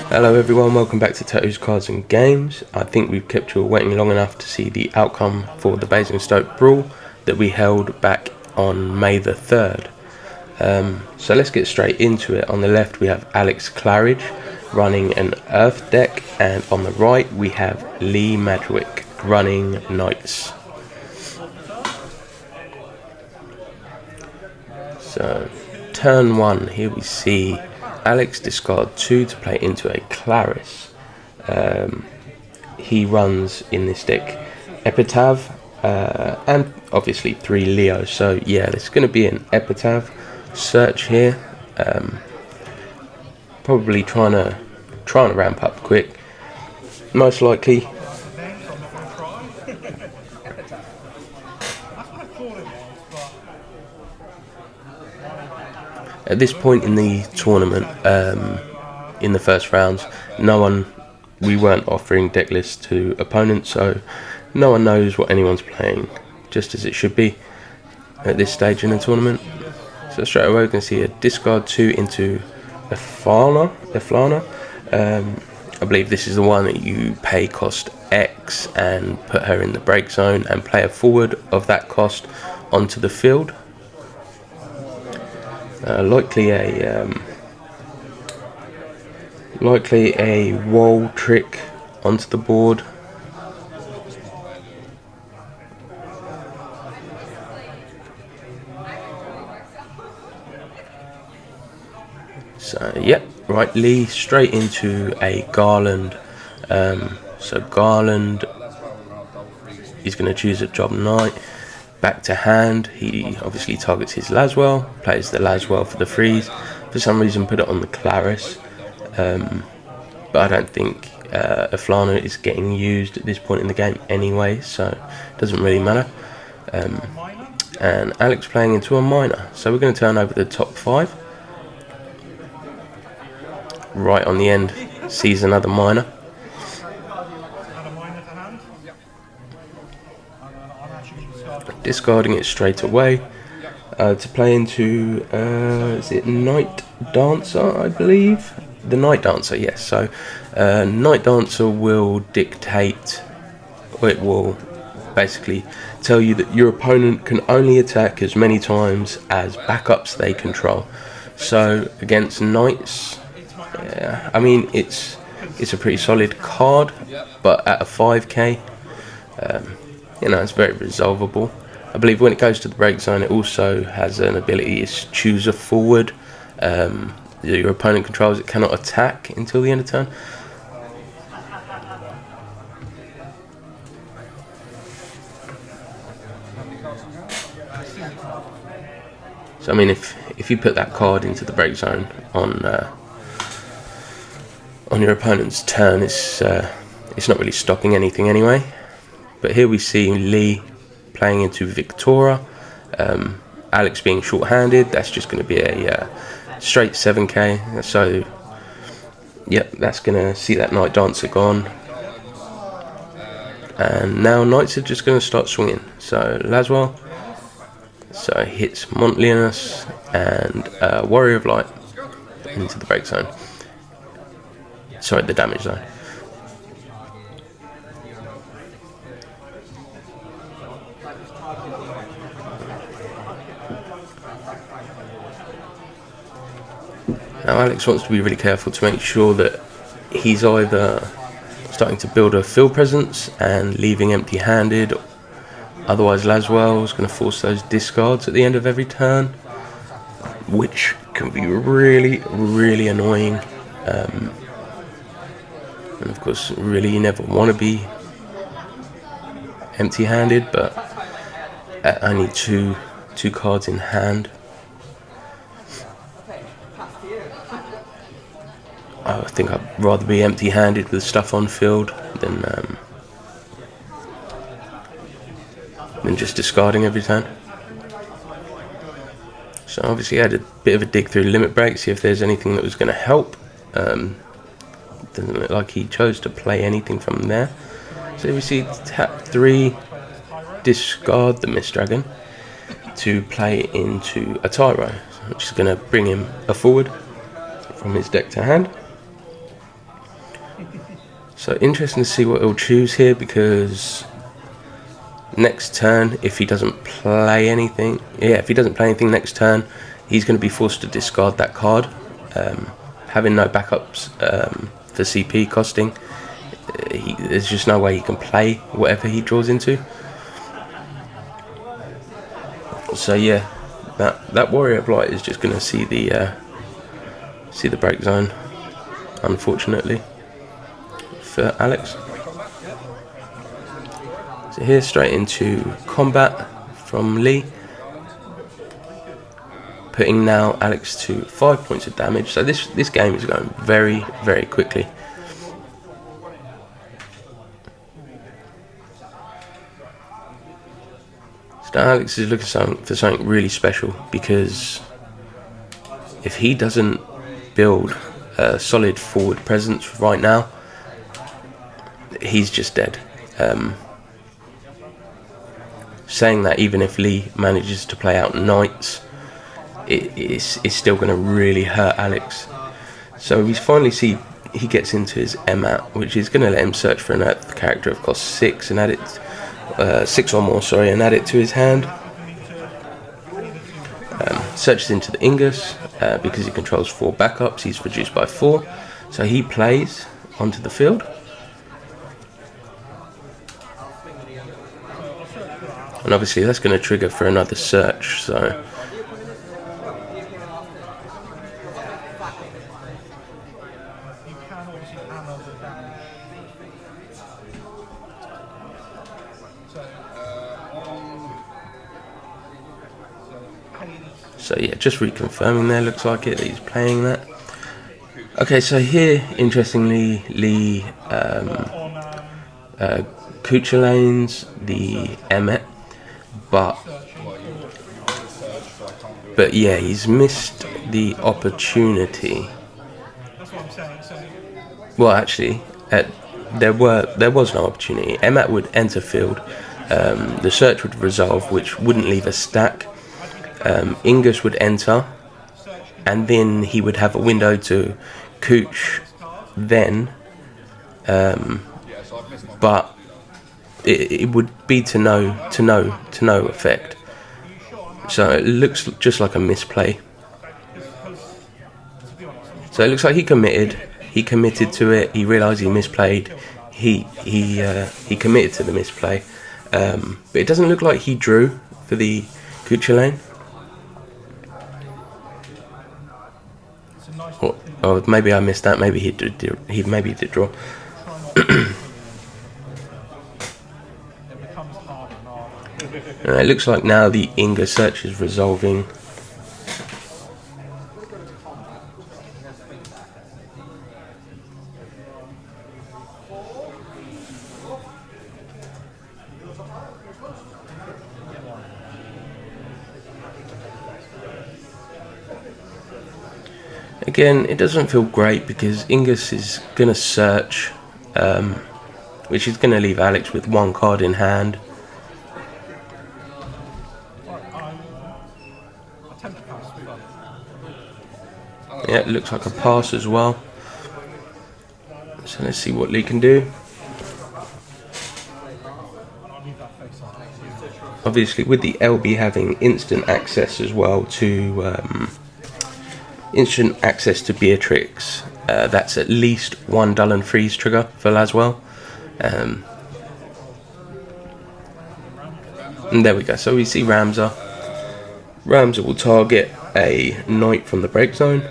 Hello everyone, welcome back to Tattoos, Cards and Games. I think we've kept you all waiting long enough to see the outcome for the Basingstoke Brawl that we held back on May the 3rd. So let's get straight into it. On the left we have Alex Claridge running an Earth deck, and on the right we have Madgwick running Knights. So turn 1, here we see Alex discard 2 to play into a Claridge. He runs in this deck Epitaph and obviously 3 Leo. So yeah, there's going to be an Epitaph search here. Probably trying to ramp up quick. Most likely. At this point in the tournament, in the first rounds, we weren't offering deck lists to opponents, so no one knows what anyone's playing, just as it should be at this stage in the tournament. So straight away we can see a discard 2 into Eflana. I believe this is the one that you pay cost X and put her in the break zone and play a forward of that cost onto the field. Likely a wall trick onto the board. So yep, right, Lee straight into a Garland. So Garland is going to choose a Job Knight. Back to hand, he obviously targets his Laswell, plays the Laswell for the freeze. For some reason put it on the Claris, but I don't think Eflana is getting used at this point in the game anyway, so it doesn't really matter. And Alex playing into a minor, so we're going to turn over the top 5. Right on the end, sees another minor. Discarding it straight away to play into is it Night Dancer, I believe? The Night Dancer, yes. So Night Dancer will dictate, or it will basically tell you that your opponent can only attack as many times as backups they control. So against Knights, yeah, I mean it's a pretty solid card, but at a 5k, it's very resolvable. I believe when it goes to the break zone, it also has an ability to choose a forward. Your opponent controls it cannot attack until the end of turn. So I mean, if you put that card into the break zone on your opponent's turn, it's not really stopping anything anyway. But here we see Lee playing into Victoria. Alex being short-handed, that's just going to be a straight 7k. So yep, that's going to see that Night Dancer gone. And now Knights are just going to start swinging. So Laswell, so hits Montlinus and Warrior of Light into the break zone. Sorry, the damage zone. Now Alex wants to be really careful to make sure that he's either starting to build a field presence and leaving empty-handed, otherwise Laswell is going to force those discards at the end of every turn, which can be really, really annoying. And of course, really you never want to be empty-handed, but I need two cards in hand. I think I'd rather be empty-handed with stuff on field than just discarding every turn. So obviously I had a bit of a dig through limit break, see if there's anything that was going to help. Doesn't look like he chose to play anything from there. So we see tap 3, discard the Mist Dragon to play into a Tyro, which is going to bring him a forward from his deck to hand. So interesting to see what he'll choose here, because next turn, if he doesn't play anything, if he doesn't play anything next turn, he's going to be forced to discard that card. Having no backups for CP costing, there's just no way he can play whatever he draws into. So yeah, that Warrior Blight is just going to see the break zone, unfortunately, for Alex. So here, straight into combat from Lee, putting now Alex to 5 points of damage. So this game is going very, very quickly. So now Alex is looking for something really special, because if he doesn't build a solid forward presence right now, he's just dead. Saying that, even if Lee manages to play out knights, it's still going to really hurt Alex. So we finally see he gets into his MAT, which is going to let him search for an earth character of cost 6 and add it 6 or more, and add it to his hand. Searches into the Ingus, because he controls 4 backups, he's reduced by 4, so he plays onto the field. And obviously that's going to trigger for another search, so yeah, just reconfirming there, looks like it, he's playing that. Okay, so here, interestingly, Lee Kuchelane's the Emmet, but yeah, he's missed the opportunity. Well, actually, there was no opportunity. Emmet would enter field, the search would resolve, which wouldn't leave a stack. Ingus would enter, and then he would have a window to Cooch then, but it would be to no effect. So it looks just like a misplay. So it looks like he committed to it, he realised he misplayed, he committed to the misplay, but it doesn't look like he drew for the Kuchelane. Oh, maybe I missed that. Maybe he did draw. It looks like now the Inga search is resolving. Again, it doesn't feel great because Ingus is going to search, which is going to leave Alex with 1 card in hand. Yeah, it looks like a pass as well. So let's see what Lee can do. Obviously, with the LB having instant access as well to Beatrix, that's at least 1 Dull and Freeze trigger for Laswell. And there we go. So we see Ramza. Ramza will target a knight from the break zone.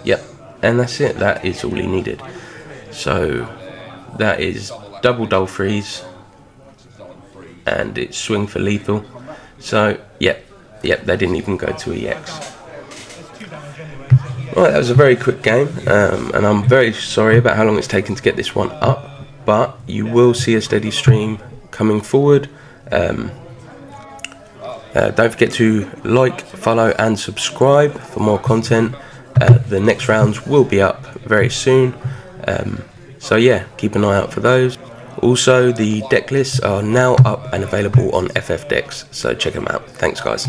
Yep, and that's it. That is all he needed. So that is double Dull Freeze, and it's swing for lethal. So yep, they didn't even go to EX. Right, that was a very quick game, and I'm very sorry about how long it's taken to get this one up, but you will see a steady stream coming forward. Don't forget to like, follow and subscribe for more content. The next rounds will be up very soon, so yeah, keep an eye out for those. Also, the deck lists are now up and available on FF Decks, so check them out. Thanks guys.